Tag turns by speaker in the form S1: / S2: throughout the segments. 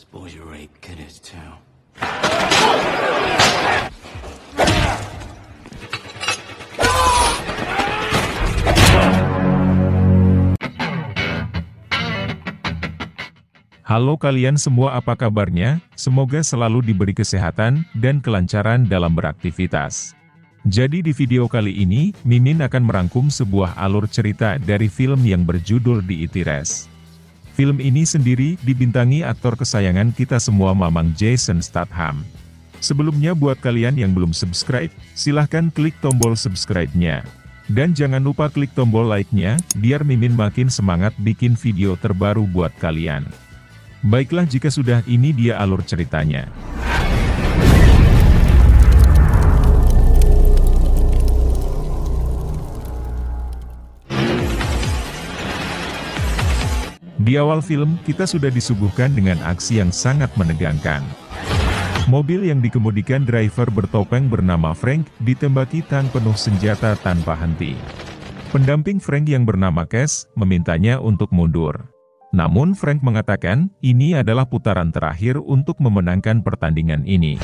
S1: Suppose you rape kiddies too.
S2: Halo kalian semua, apa kabarnya? Semoga selalu diberi kesehatan dan kelancaran dalam beraktivitas. Jadi di video kali ini, Mimin akan merangkum sebuah alur cerita dari film yang berjudul The Itires. Film ini sendiri dibintangi aktor kesayangan kita semua, Mamang Jason Statham. Sebelumnya buat kalian yang belum subscribe, silahkan klik tombol subscribe-nya. Dan jangan lupa klik tombol like-nya, biar Mimin makin semangat bikin video terbaru buat kalian. Baiklah, jika sudah, ini dia alur ceritanya. Di awal film, kita sudah disuguhkan dengan aksi yang sangat menegangkan. Mobil yang dikemudikan driver bertopeng bernama Frank, ditembaki tank penuh senjata tanpa henti. Pendamping Frank yang bernama Cass, memintanya untuk mundur. Namun Frank mengatakan, ini adalah putaran terakhir untuk memenangkan pertandingan ini.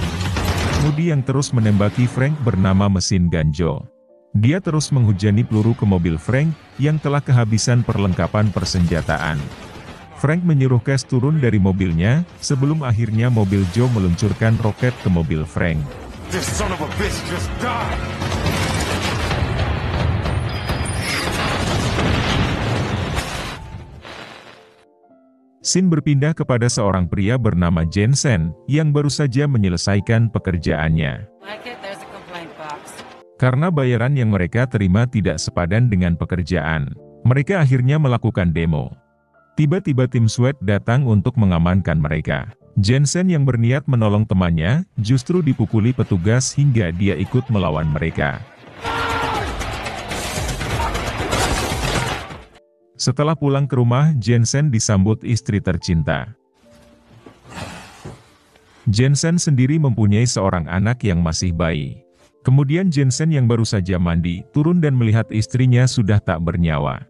S2: Kemudi yang terus menembaki Frank bernama mesin Ganjo. Dia terus menghujani peluru ke mobil Frank, yang telah kehabisan perlengkapan persenjataan. Frank menyuruh Cass turun dari mobilnya, sebelum akhirnya mobil Joe meluncurkan roket ke mobil Frank.
S3: This son of a bitch just died.
S2: Scene berpindah kepada seorang pria bernama Jensen, yang baru saja menyelesaikan pekerjaannya. Karena bayaran yang mereka terima tidak sepadan dengan pekerjaan, mereka akhirnya melakukan demo. Tiba-tiba tim SWAT datang untuk mengamankan mereka. Jensen yang berniat menolong temannya, justru dipukuli petugas hingga dia ikut melawan mereka. Setelah pulang ke rumah, Jensen disambut istri tercinta. Jensen sendiri mempunyai seorang anak yang masih bayi. Kemudian Jensen yang baru saja mandi, turun dan melihat istrinya sudah tak bernyawa.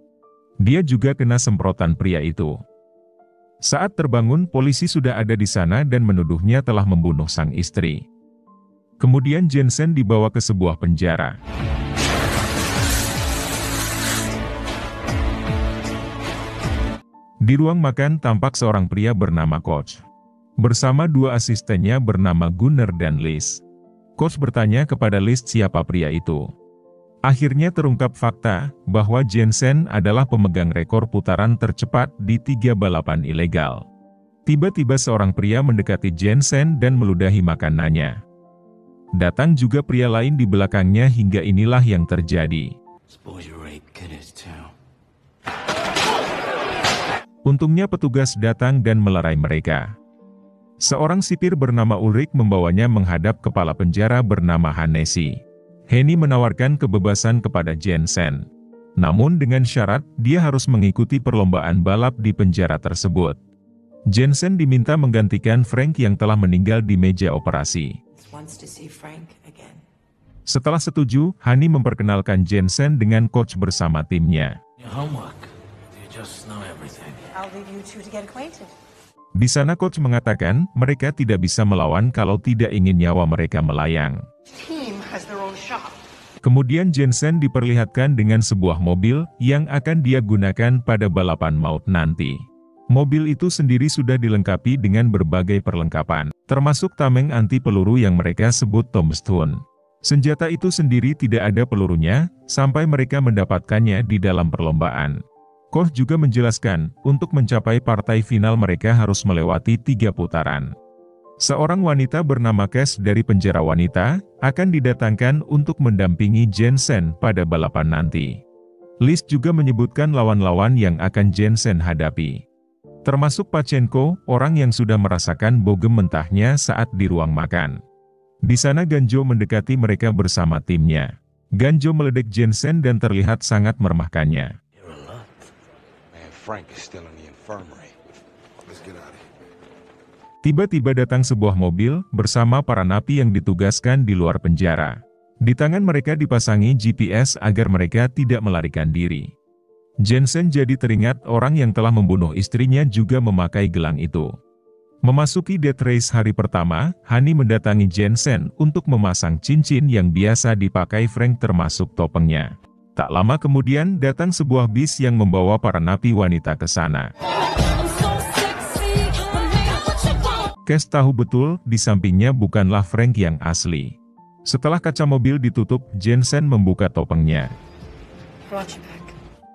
S2: Dia juga kena semprotan pria itu. Saat terbangun, polisi sudah ada di sana dan menuduhnya telah membunuh sang istri. Kemudian Jensen dibawa ke sebuah penjara. Di ruang makan tampak seorang pria bernama Coach. Bersama dua asistennya bernama Gunnar dan Liz. Coach bertanya kepada Liz siapa pria itu. Akhirnya terungkap fakta, bahwa Jensen adalah pemegang rekor putaran tercepat di 3 balapan ilegal. Tiba-tiba seorang pria mendekati Jensen dan meludahi makanannya. Datang juga pria lain di belakangnya hingga inilah yang terjadi. Untungnya petugas datang dan melerai mereka. Seorang sipir bernama Ulrich membawanya menghadap kepala penjara bernama Hennessy. Henny menawarkan kebebasan kepada Jensen. Namun dengan syarat, dia harus mengikuti perlombaan balap di penjara tersebut. Jensen diminta menggantikan Frank yang telah meninggal di meja operasi. Setelah setuju, Henny memperkenalkan Jensen dengan coach bersama timnya. Di sana coach mengatakan, mereka tidak bisa melawan kalau tidak ingin nyawa mereka melayang. Kemudian Jensen diperlihatkan dengan sebuah mobil, yang akan dia gunakan pada balapan maut nanti. Mobil itu sendiri sudah dilengkapi dengan berbagai perlengkapan, termasuk tameng anti peluru yang mereka sebut tombstone. Senjata itu sendiri tidak ada pelurunya, sampai mereka mendapatkannya di dalam perlombaan. Koch juga menjelaskan, untuk mencapai partai final mereka harus melewati 3 putaran. Seorang wanita bernama Cass dari penjara wanita, akan didatangkan untuk mendampingi Jensen pada balapan nanti. Liz juga menyebutkan lawan-lawan yang akan Jensen hadapi. Termasuk Pachenko, orang yang sudah merasakan bogem mentahnya saat di ruang makan. Di sana Ganjo mendekati mereka bersama timnya. Ganjo meledek Jensen dan terlihat sangat meremehkannya.
S3: Frank is still in the infirmary. Let's get out of here.
S2: Tiba-tiba datang sebuah mobil, bersama para napi yang ditugaskan di luar penjara. Di tangan mereka dipasangi GPS agar mereka tidak melarikan diri. Jensen jadi teringat orang yang telah membunuh istrinya juga memakai gelang itu. Memasuki date race hari pertama, Hani mendatangi Jensen untuk memasang cincin yang biasa dipakai Frank termasuk topengnya. Tak lama kemudian datang sebuah bis yang membawa para napi wanita ke sana. Cass tahu betul di sampingnya bukanlah Frank yang asli. Setelah kaca mobil ditutup, Jensen membuka topengnya.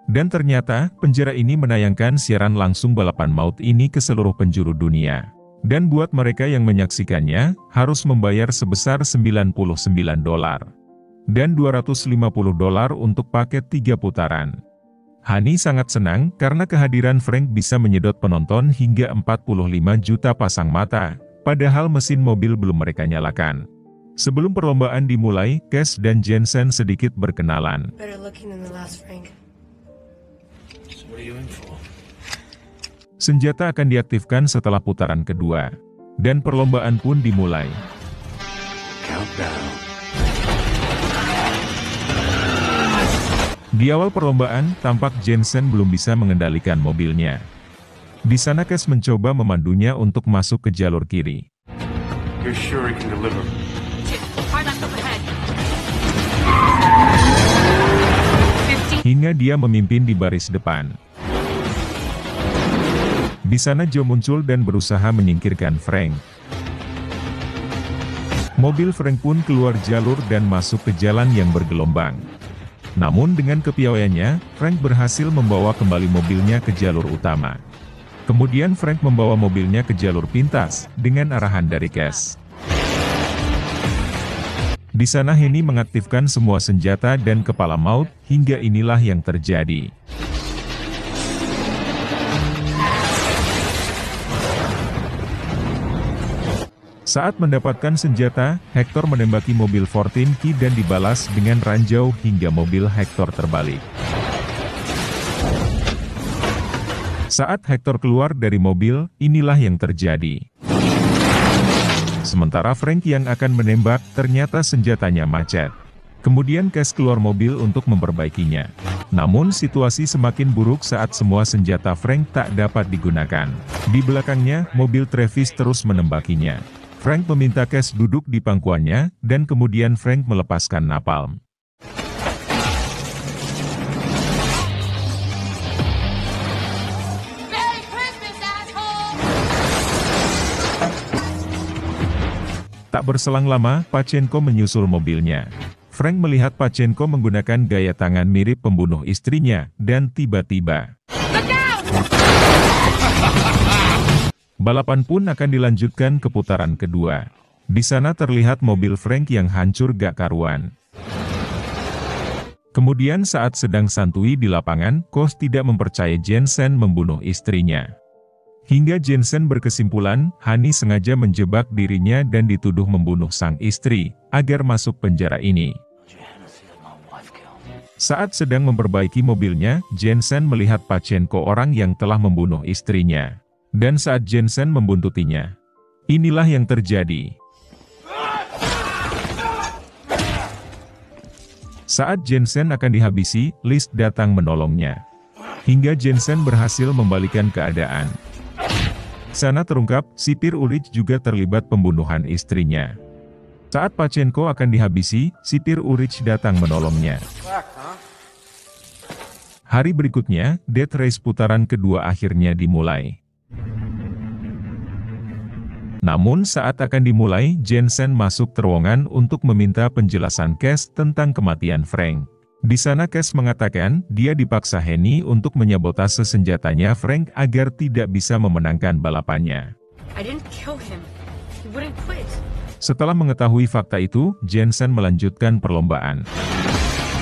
S2: Dan ternyata, penjara ini menayangkan siaran langsung balapan maut ini ke seluruh penjuru dunia. Dan buat mereka yang menyaksikannya, harus membayar sebesar $99. Dan $250 untuk paket 3 putaran. Hani sangat senang karena kehadiran Frank bisa menyedot penonton hingga 45 juta pasang mata, padahal mesin mobil belum mereka nyalakan. Sebelum perlombaan dimulai, Cass dan Jensen sedikit berkenalan. Senjata akan diaktifkan setelah putaran kedua. Dan perlombaan pun dimulai.
S1: Countdown.
S2: Di awal perlombaan, tampak Jensen belum bisa mengendalikan mobilnya. Di sana Cass mencoba memandunya untuk masuk ke jalur kiri.
S3: You're sure he can deliver?
S2: Hingga dia memimpin di baris depan. Di sana Joe muncul dan berusaha menyingkirkan Frank. Mobil Frank pun keluar jalur dan masuk ke jalan yang bergelombang. Namun dengan kepiawaiannya, Frank berhasil membawa kembali mobilnya ke jalur utama. Kemudian Frank membawa mobilnya ke jalur pintas, dengan arahan dari Cass. Di sana Henny mengaktifkan semua senjata dan kepala maut, hingga inilah yang terjadi. Saat mendapatkan senjata, Hector menembaki mobil Fortinky dan dibalas dengan ranjau hingga mobil Hector terbalik. Saat Hector keluar dari mobil, inilah yang terjadi. Sementara Frank yang akan menembak, ternyata senjatanya macet. Kemudian Cass keluar mobil untuk memperbaikinya. Namun situasi semakin buruk saat semua senjata Frank tak dapat digunakan. Di belakangnya, mobil Travis terus menembakinya. Frank meminta Cass duduk di pangkuannya, dan kemudian Frank melepaskan napalm.
S4: Merry Christmas, asshole!
S2: Tak berselang lama, Pachenko menyusul mobilnya. Frank melihat Pachenko menggunakan gaya tangan mirip pembunuh istrinya, dan tiba-tiba balapan pun akan dilanjutkan ke putaran kedua. Di sana terlihat mobil Frank yang hancur gak karuan. Kemudian saat sedang santuy di lapangan, Cass tidak mempercayai Jensen membunuh istrinya. Hingga Jensen berkesimpulan, Hani sengaja menjebak dirinya dan dituduh membunuh sang istri, agar masuk penjara ini. Saat sedang memperbaiki mobilnya, Jensen melihat Pachenko orang yang telah membunuh istrinya. Dan saat Jensen membuntutinya, inilah yang terjadi. Saat Jensen akan dihabisi, Liz datang menolongnya. Hingga Jensen berhasil membalikan keadaan. Sana terungkap, sipir Ulrich juga terlibat pembunuhan istrinya. Saat Pachenko akan dihabisi, sipir Ulrich datang menolongnya. Hari berikutnya, death race putaran kedua akhirnya dimulai. Namun saat akan dimulai, Jensen masuk terowongan untuk meminta penjelasan Cass tentang kematian Frank. Di sana Cass mengatakan, dia dipaksa Henny untuk menyabotase senjatanya Frank agar tidak bisa memenangkan balapannya. Setelah mengetahui fakta itu, Jensen melanjutkan perlombaan.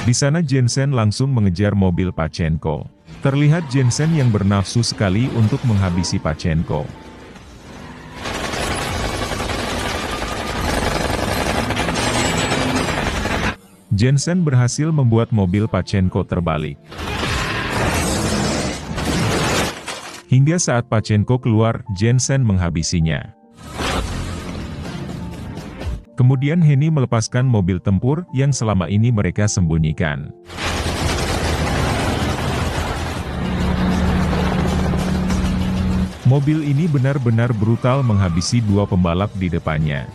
S2: Di sana Jensen langsung mengejar mobil Pachenko. Terlihat Jensen yang bernafsu sekali untuk menghabisi Pachenko. Jensen berhasil membuat mobil Pachenko terbalik. Hingga saat Pachenko keluar, Jensen menghabisinya. Kemudian Henny melepaskan mobil tempur yang selama ini mereka sembunyikan. Mobil ini benar-benar brutal menghabisi dua pembalap di depannya.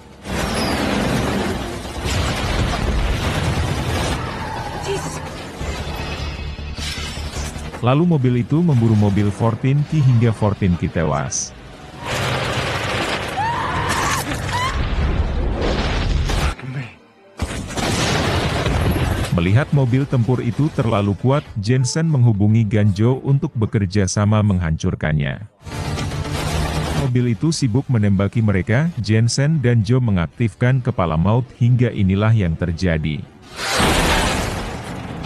S2: Lalu mobil itu memburu mobil Fortinky hingga Fortinky tewas. Melihat mobil tempur itu terlalu kuat, Jensen menghubungi Ganjo untuk bekerja sama menghancurkannya. Mobil itu sibuk menembaki mereka, Jensen dan Joe mengaktifkan kepala maut hingga inilah yang terjadi.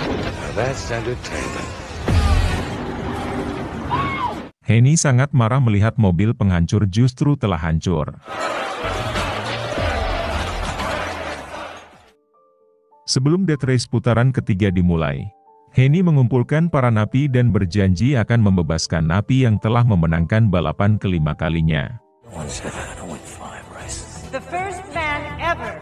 S1: Now that's entertainment.
S2: Henny sangat marah melihat mobil penghancur justru telah hancur. Sebelum Death Race putaran ketiga dimulai, Henny mengumpulkan para napi dan berjanji akan membebaskan napi yang telah memenangkan balapan kelima kalinya.
S4: The first man ever.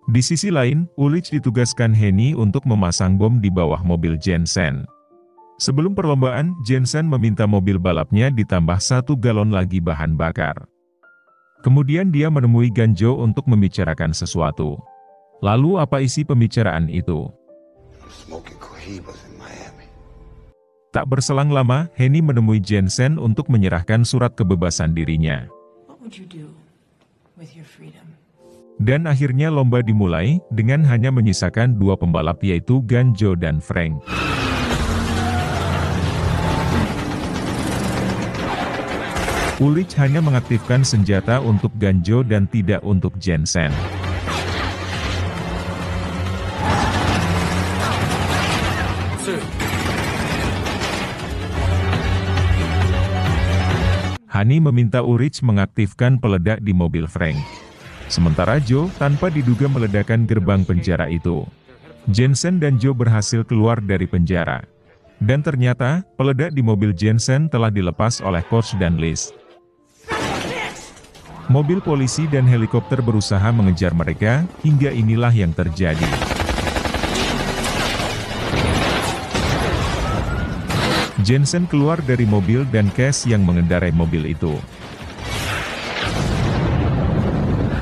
S2: Di sisi lain, Ulrich ditugaskan Henny untuk memasang bom di bawah mobil Jensen. Sebelum perlombaan, Jensen meminta mobil balapnya ditambah 1 galon lagi bahan bakar. Kemudian dia menemui Ganjo untuk membicarakan sesuatu. Lalu apa isi pembicaraan itu? Tak berselang lama, Henny menemui Jensen untuk menyerahkan surat kebebasan dirinya. Dan akhirnya lomba dimulai, dengan hanya menyisakan 2 pembalap yaitu Ganjo dan Frank. Ulrich hanya mengaktifkan senjata untuk Ganjo dan tidak untuk Jensen. Hani meminta Ulrich mengaktifkan peledak di mobil Frank. Sementara Joe, tanpa diduga meledakkan gerbang penjara itu. Jensen dan Joe berhasil keluar dari penjara. Dan ternyata, peledak di mobil Jensen telah dilepas oleh Coach dan Liz. Mobil polisi dan helikopter berusaha mengejar mereka, hingga inilah yang terjadi. Jensen keluar dari mobil dan Cass yang mengendarai mobil itu.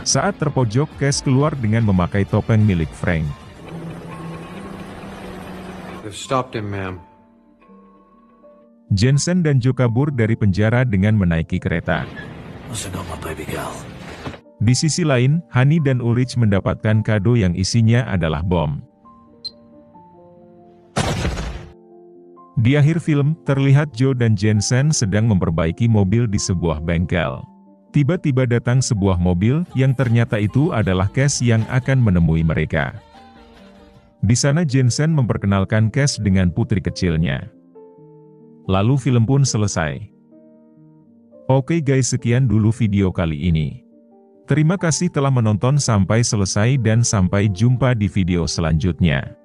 S2: Saat terpojok, Cass keluar dengan memakai topeng milik Frank.
S3: They've stopped him, ma'am.
S2: Jensen dan Joe kabur dari penjara dengan menaiki kereta. Di sisi lain, Hani dan Ulrich mendapatkan kado yang isinya adalah bom. Di akhir film, terlihat Joe dan Jensen sedang memperbaiki mobil di sebuah bengkel. Tiba-tiba datang sebuah mobil, yang ternyata itu adalah Cass yang akan menemui mereka. Di sana Jensen memperkenalkan Cass dengan putri kecilnya. Lalu film pun selesai. Oke guys, sekian dulu video kali ini. Terima kasih telah menonton sampai selesai dan sampai jumpa di video selanjutnya.